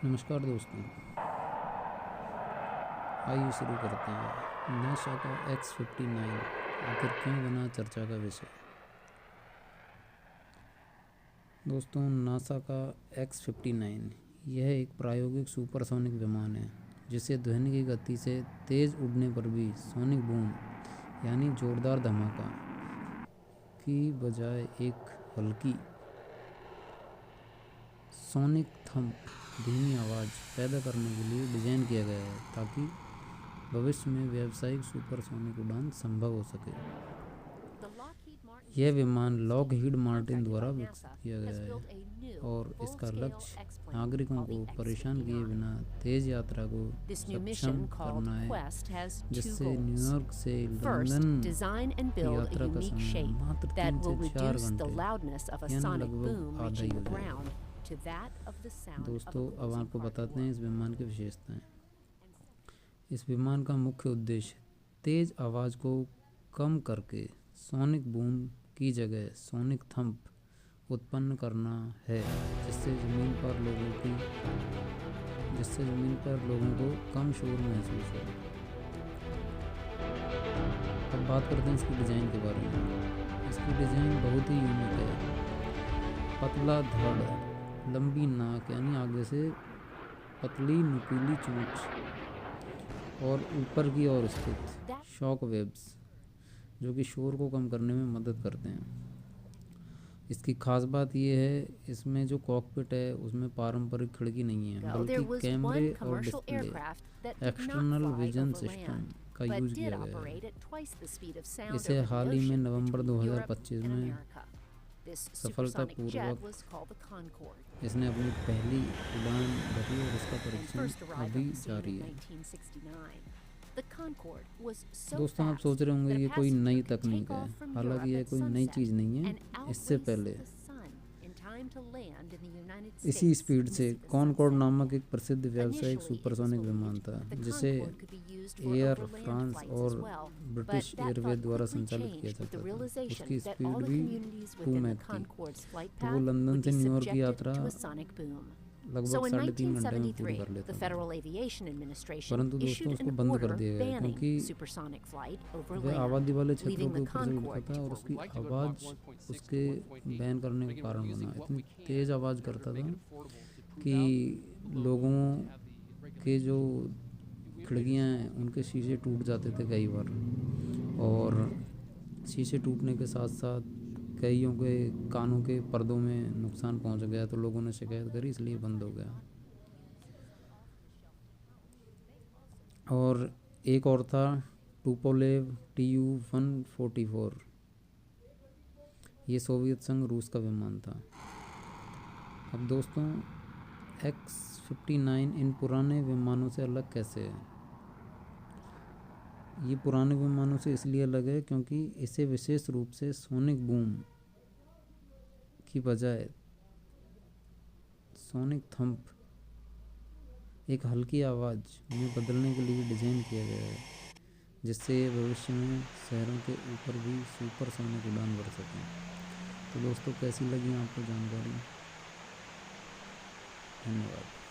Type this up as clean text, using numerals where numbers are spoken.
नमस्कार दोस्तों, आइए शुरू करते हैं। नासा का X-59 आखिर क्यों बना चर्चा का विषय। दोस्तों, नासा का X-59 यह एक प्रायोगिक सुपरसोनिक विमान है जिसे ध्वनि की गति से तेज़ उड़ने पर भी सोनिक बूम यानी जोरदार धमाका की बजाय एक हल्की सोनिक थंप धीमी आवाज़ पैदा करने के लिए डिज़ाइन किया गया है ताकि भविष्य में व्यावसायिक सुपरसोनिक उड़ान संभव हो सके। यह विमान लॉकहीड मार्टिन द्वारा विकसित किया गया है और इसका लक्ष्य नागरिकों को परेशान किए बिना तेज़ यात्रा को सक्षम करना है, जिससे न्यूयॉर्क से लंदन की यात्रा का समय मात्र 3 से 4 घंटे यानी लगभग आधा ही हो जाएगा। दोस्तों, अब आपको बताते हैं इस विमान की विशेषताएं। इस विमान का मुख्य उद्देश्य तेज़ आवाज़ को कम करके सोनिक बूम की जगह सोनिक थंप उत्पन्न करना है, जिससे ज़मीन पर लोगों को कम शोर महसूस हो। अब बात करते हैं इसकी डिज़ाइन के बारे में। इसकी डिज़ाइन बहुत ही यूनिक है। पतला धड़, लंबी नाक यानी आगे से पतली नुकीली चोंच और ऊपर की ओर स्थित शॉक वेव्स जो कि शोर को कम करने में मदद करते हैं। इसकी खास बात यह है, इसमें जो कॉकपिट है उसमें पारंपरिक खिड़की नहीं है, बल्कि कैमरे और डिस्प्ले एक्सटर्नल विजन सिस्टम का यूज किया गया है। इसे हाल ही में नवंबर 2025 में सफलतापूर्वक इसने अपनी पहली उड़ान भरी और उसका परीक्षण अभी जारी है। दोस्तों, आप सोच रहे होंगे ये कोई नई तकनीक है। हालांकि यह कोई नई चीज़ नहीं है। इससे पहले इसी स्पीड से कॉनकॉर्ड नामक एक प्रसिद्ध व्यावसायिक सुपरसोनिक विमान था, जिसे एयर फ्रांस और ब्रिटिश एयरवेज द्वारा संचालित किया जाता था। उसकी स्पीड भी 2 मैक थी, तो वो लंदन से न्यूयॉर्क की यात्रा लगभग 3.5 घंटे में पूरी कर लेता था। परंतु दोस्तों, उसको बंद कर दिया गया क्योंकि वह आबादी वाले क्षेत्रों के ऊपर से उड़ता था और उसकी आवाज़ उसके बैन करने का कारण बना। इतनी तेज़ आवाज़ करता था कि लोगों के जो खिड़कियाँ हैं उनके शीशे टूट जाते थे कई बार, और शीशे टूटने के साथ साथ कईयों के कानों के पर्दों में नुकसान पहुंच गया, तो लोगों ने शिकायत करी, इसलिए बंद हो गया। और एक और था टुपोलेव Tu-144। ये सोवियत संघ रूस का विमान था। अब दोस्तों, X-59 इन पुराने विमानों से अलग कैसे है। ये पुराने विमानों से इसलिए अलग है क्योंकि इसे विशेष रूप से सोनिक बूम की बजाय सोनिक थंप एक हल्की आवाज़ में बदलने के लिए डिज़ाइन किया गया है, जिससे ये भविष्य में शहरों के ऊपर भी सुपरसोनिक उड़ान भर सकें। तो दोस्तों, कैसी लगी आपको जानकारी? धन्यवाद।